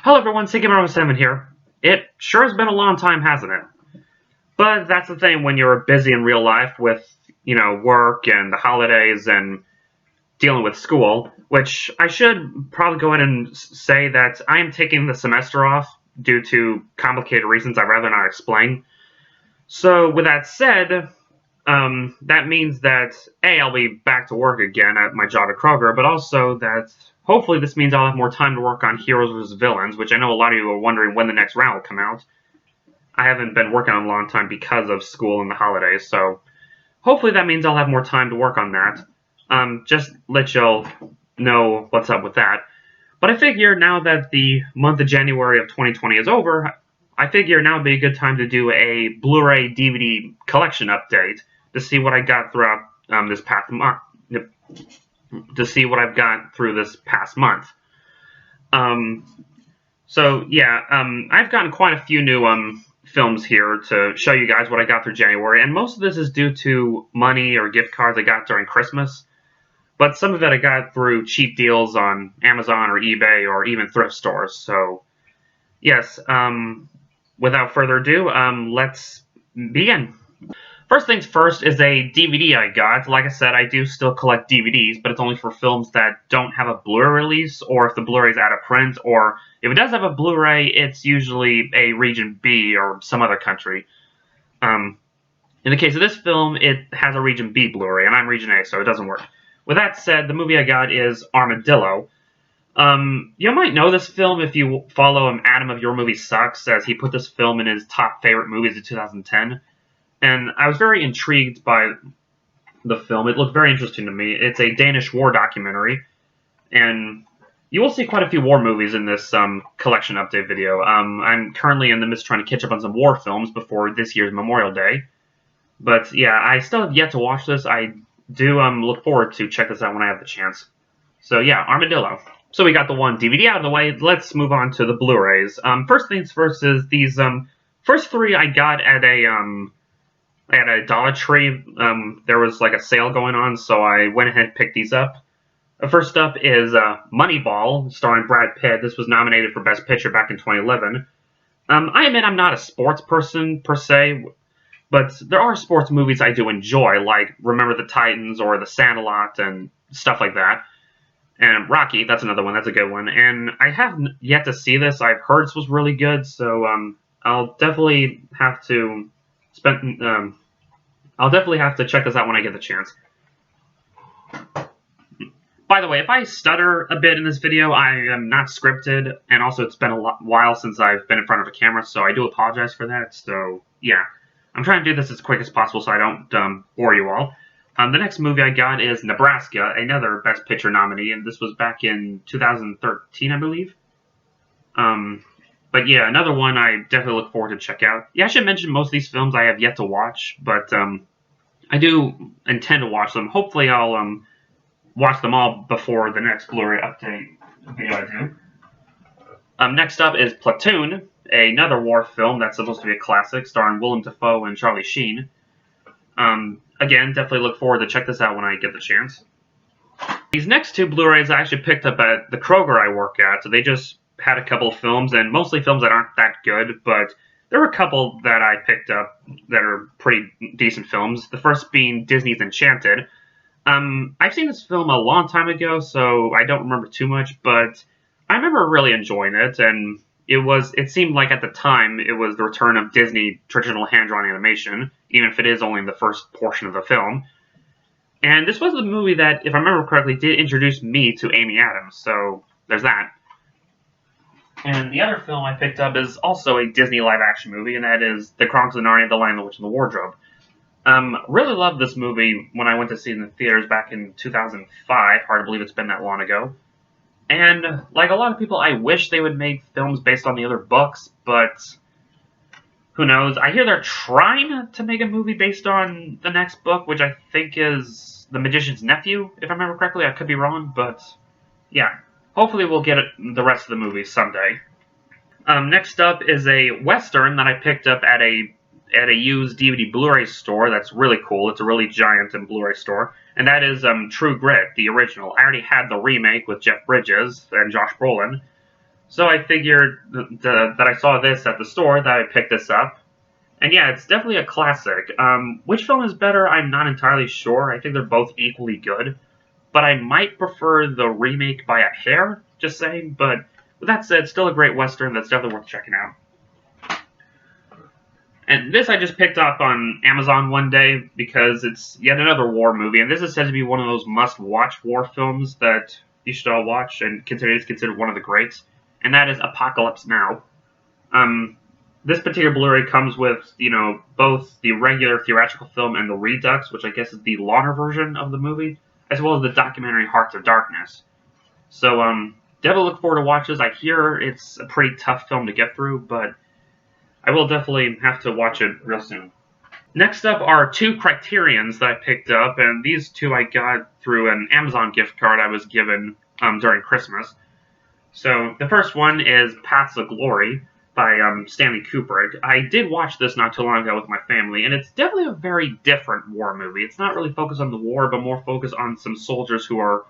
Hello everyone, Sigma7 here. It sure has been a long time, hasn't it? But that's the thing when you're busy in real life with, work and the holidays and dealing with school, which I should probably go ahead and say that I am taking the semester off due to complicated reasons I'd rather not explain. So with that said, that means that A, I'll be back to work again at my job at Kroger, but also that hopefully this means I'll have more time to work on Heroes vs. Villains, which I know a lot of you are wondering when the next round will come out. I haven't been working on it a long time because of school and the holidays, so hopefully that means I'll have more time to work on that. Just let y'all know what's up with that. But I figure now that the month of January of 2020 is over, I figure now would be a good time to do a Blu-ray DVD collection update to see what I got throughout this past month. To see what I've got through this past month. I've gotten quite a few new films here to show you guys what I got through January, and most of this is due to money or gift cards I got during Christmas. But some of it I got through cheap deals on Amazon or eBay or even thrift stores. So, yes, without further ado, let's begin. First things first is a DVD I got. Like I said, I do still collect DVDs, but it's only for films that don't have a Blu-ray release, or if the Blu-ray's out of print, or if it does have a Blu-ray, it's usually a Region B or some other country. In the case of this film, it has a Region B Blu-ray, and I'm Region A, so it doesn't work. With that said, the movie I got is Armadillo. You might know this film if you follow Adam of Your Movie Sucks, as he put this film in his top favorite movies of 2010. And I was very intrigued by the film. It looked very interesting to me. It's a Danish war documentary, and you will see quite a few war movies in this collection update video. I'm currently in the midst of trying to catch up on some war films before this year's Memorial Day. But yeah, I still have yet to watch this. I do look forward to check this out when I have the chance. So yeah, Armadillo. So we got the one DVD out of the way. Let's move on to the Blu-rays. First things first is these first three I got at a Dollar Tree. There was like a sale going on, so I went ahead and picked these up. First up is Moneyball, starring Brad Pitt. This was nominated for Best Picture back in 2011. I admit I'm not a sports person per se, but there are sports movies I do enjoy, like Remember the Titans or The Sandlot and stuff like that. And Rocky, that's another one. That's a good one. And I haven't yet to see this. I've heard this was really good, so I'll definitely have to check this out when I get the chance. By the way, if I stutter a bit in this video, I am not scripted, and also it's been a while since I've been in front of a camera, so I do apologize for that. So, yeah. I'm trying to do this as quick as possible so I don't bore you all. The next movie I got is Nebraska, another Best Picture nominee, and this was back in 2013, I believe. But yeah, another one I definitely look forward to check out. Yeah, I should mention most of these films I have yet to watch, but I do intend to watch them. Hopefully I'll watch them all before the next Blu-ray update video I do. Next up is Platoon, another war film that's supposed to be a classic, starring Willem Dafoe and Charlie Sheen. Again, definitely look forward to check this out when I get the chance. These next two Blu-rays I actually picked up at the Kroger I work at, so they just had a couple of films, and mostly films that aren't that good, but there were a couple that I picked up that are pretty decent films. The first being Disney's Enchanted. I've seen this film a long time ago, so I don't remember too much, but I remember really enjoying it, and it seemed like at the time it was the return of Disney traditional hand-drawn animation, even if it is only in the first portion of the film. And this was the movie that, if I remember correctly, did introduce me to Amy Adams, so there's that. And the other film I picked up is also a Disney live-action movie, and that is The Chronicles of Narnia, The Lion, the Witch, and the Wardrobe. Really loved this movie when I went to see it in the theaters back in 2005. Hard to believe it's been that long ago. And, like a lot of people, I wish they would make films based on the other books, but who knows? I hear they're trying to make a movie based on the next book, which I think is The Magician's Nephew, if I remember correctly. I could be wrong, but yeah. Hopefully we'll get the rest of the movie someday. Next up is a Western that I picked up at a used DVD Blu-ray store that's really cool. It's a really giant Blu-ray store. And that is True Grit, the original. I already had the remake with Jeff Bridges and Josh Brolin. So I figured that I saw this at the store, that I picked this up. And yeah, it's definitely a classic. Which film is better, I'm not entirely sure. I think they're both equally good. But I might prefer the remake by a hair, just saying. But with that said, still a great Western that's definitely worth checking out. And this I just picked up on Amazon one day because it's yet another war movie. And this is said to be one of those must-watch war films that you should all watch and it's considered one of the greats. And that is Apocalypse Now. Um, this particular Blu-ray comes with, both the regular theatrical film and the Redux, which I guess is the longer version of the movie, as well as the documentary Hearts of Darkness. So, definitely look forward to watch this. I hear it's a pretty tough film to get through, but I will definitely have to watch it real soon. Next up are two Criterions that I picked up, and these two I got through an Amazon gift card I was given during Christmas. So the first one is Paths of Glory by Stanley Kubrick. I did watch this not too long ago with my family, and it's definitely a very different war movie. It's not really focused on the war, but more focused on some soldiers who are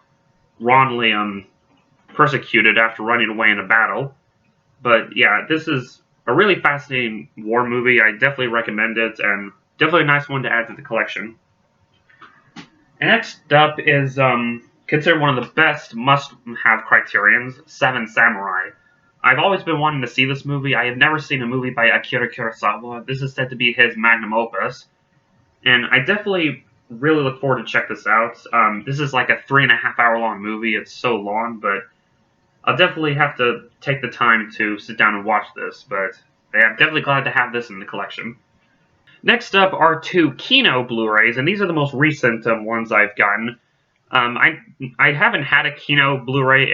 wrongly persecuted after running away in a battle. But yeah, this is a really fascinating war movie. I definitely recommend it, and definitely a nice one to add to the collection. And next up is considered one of the best must-have Criterions, Seven Samurai. I've always been wanting to see this movie. I have never seen a movie by Akira Kurosawa. This is said to be his magnum opus, and I definitely really look forward to check this out. This is like a 3.5 hour long movie. It's so long, but I'll definitely have to take the time to sit down and watch this, but yeah, I'm definitely glad to have this in the collection. Next up are two Kino Blurays, and these are the most recent ones I've gotten. I haven't had a Kino Blu-ray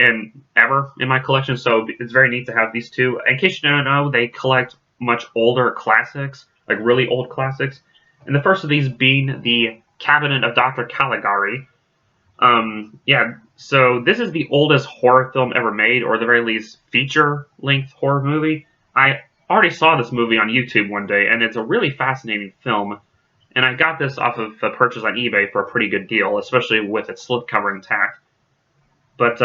ever in my collection, so it's very neat to have these two. In case you don't know, they collect much older classics, like really old classics. And the first of these being the Cabinet of Dr. Caligari. So this is the oldest horror film ever made, or at the very least, feature-length horror movie. I already saw this movie on YouTube one day, and it's a really fascinating film. And I got this off of a purchase on eBay for a pretty good deal, especially with its slipcover intact. But,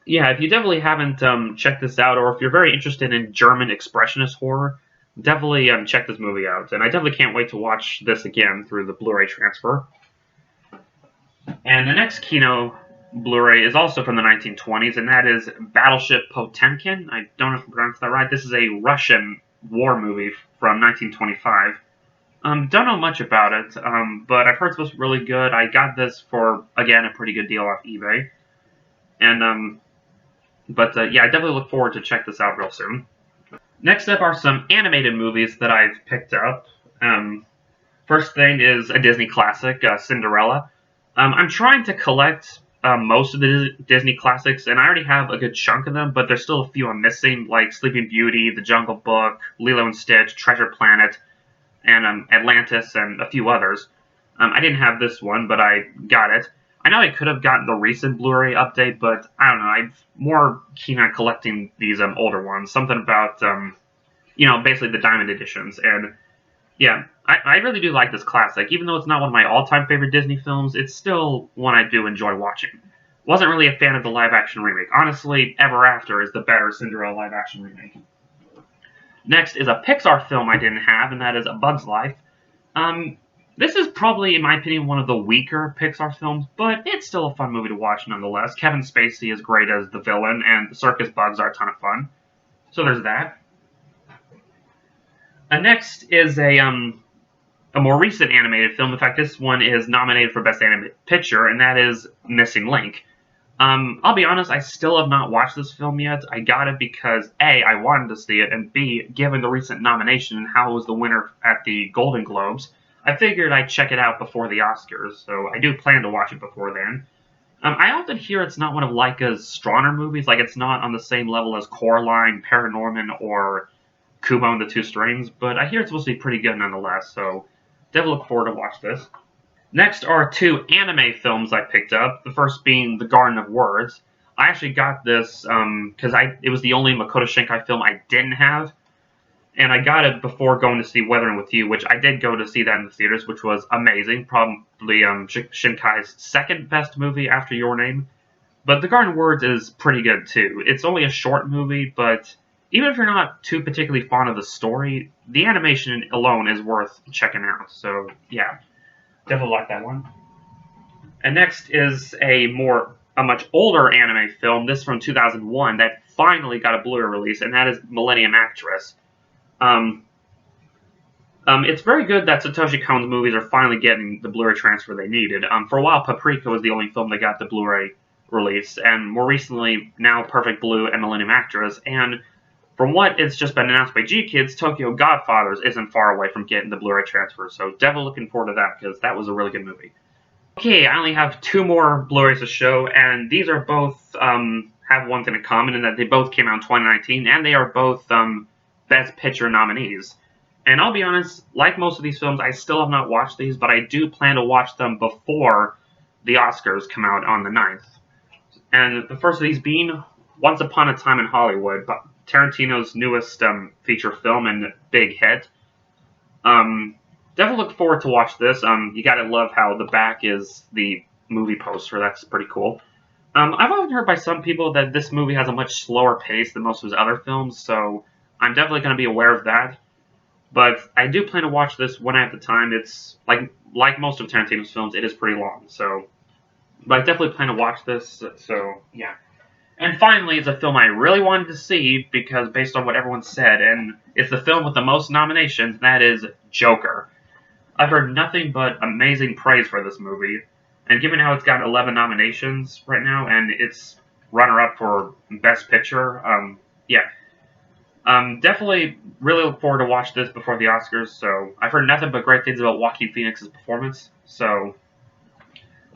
if you definitely haven't checked this out, or if you're very interested in German expressionist horror, definitely check this movie out. And I definitely can't wait to watch this again through the Blu-ray transfer. And the next Kino Blu-ray is also from the 1920s, and that is Battleship Potemkin. I don't know if I pronounced that right. This is a Russian war movie from 1925. Don't know much about it, but I've heard it's supposed to be really good. I got this for, again, a pretty good deal off eBay. And, I definitely look forward to check this out real soon. Next up are some animated movies that I've picked up. First thing is a Disney classic, Cinderella. I'm trying to collect most of the Disney classics, and I already have a good chunk of them, but there's still a few I'm missing, like Sleeping Beauty, The Jungle Book, Lilo and Stitch, Treasure Planet, and Atlantis, and a few others. I didn't have this one, but I got it. I know I could have gotten the recent Blu-ray update, but I don't know. I'm more keen on collecting these older ones. Something about, basically the Diamond Editions. And, yeah, I really do like this classic. Even though it's not one of my all-time favorite Disney films, it's still one I do enjoy watching. Wasn't really a fan of the live-action remake. Honestly, Ever After is the better Cinderella live-action remake. Next is a Pixar film I didn't have, and that is A Bug's Life. This is probably, in my opinion, one of the weaker Pixar films, but it's still a fun movie to watch nonetheless. Kevin Spacey is great as the villain, and the circus bugs are a ton of fun. So there's that. Next is a more recent animated film. In fact, this one is nominated for Best Animated Picture, and that is Missing Link. I'll be honest, I still have not watched this film yet. I got it because A, I wanted to see it, and B, given the recent nomination and how it was the winner at the Golden Globes, I figured I'd check it out before the Oscars, so I do plan to watch it before then. I often hear it's not one of Laika's stronger movies, like it's not on the same level as Coraline, Paranorman, or Kubo and the Two Strings, but I hear it's supposed to be pretty good nonetheless, so definitely look forward to watch this. Next are two anime films I picked up, the first being The Garden of Words. I actually got this because it was the only Makoto Shinkai film I didn't have, and I got it before going to see Weathering with You, which I did go to see that in the theaters, which was amazing, probably Shinkai's second best movie after Your Name. But The Garden Words is pretty good too. It's only a short movie, but even if you're not too particularly fond of the story, the animation alone is worth checking out. So yeah, definitely like that one. And next is a much older anime film. This from 2001 that finally got a Blu-ray release, and that is Millennium Actress. Um, it's very good that Satoshi Kon's movies are finally getting the Blu-ray transfer they needed. For a while, Paprika was the only film that got the Blu-ray release, and more recently, now Perfect Blue and Millennium Actress. And from what it's just been announced by G-Kids, Tokyo Godfathers isn't far away from getting the Blu-ray transfer. So definitely looking forward to that because that was a really good movie. Okay, I only have two more Blu-rays to show, and these are both have one thing in common in that they both came out in 2019, and they are both Best Picture nominees. And I'll be honest, like most of these films, I still have not watched these, but I do plan to watch them before the Oscars come out on the 9th. And the first of these being Once Upon a Time in Hollywood, Tarantino's newest feature film and big hit. Definitely look forward to watch this. You gotta love how the back is the movie poster. That's pretty cool. I've often heard by some people that this movie has a much slower pace than most of his other films, so I'm definitely going to be aware of that. But I do plan to watch this when I have the time. It's like most of Tarantino's films, it is pretty long. So, but I definitely plan to watch this. So yeah. And finally, it's a film I really wanted to see because based on what everyone said, and it's the film with the most nominations. And that is Joker. I've heard nothing but amazing praise for this movie, and given how it's got 11 nominations right now, and it's runner-up for Best Picture, yeah. Definitely really look forward to watch this before the Oscars. So I've heard nothing but great things about Joaquin Phoenix's performance. So,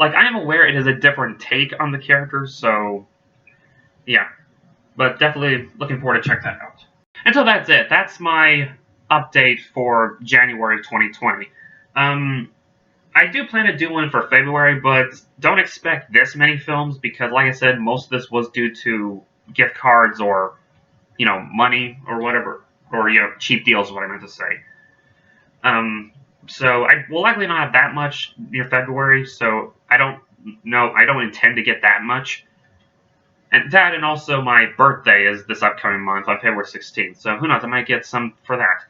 I am aware it is a different take on the character. So, yeah, but definitely looking forward to check that out. And so that's it. That's my update for January 2020. I do plan to do one for February, but don't expect this many films because, like I said, most of this was due to gift cards or money or whatever, or cheap deals is what I meant to say. So I will likely not have that much near February, so I don't intend to get that much. And that, and also my birthday is this upcoming month on February 16th, so who knows, I might get some for that.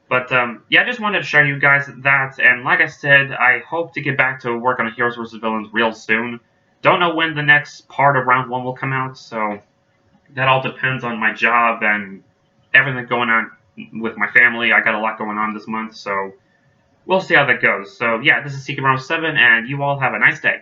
But yeah, I just wanted to show you guys that, and like I said, I hope to get back to work on Heroes vs. Villains real soon. Don't know when the next part of Round 1 will come out, so that all depends on my job and everything going on with my family. I got a lot going on this month, so we'll see how that goes. So yeah, this is Seeking 7, and you all have a nice day.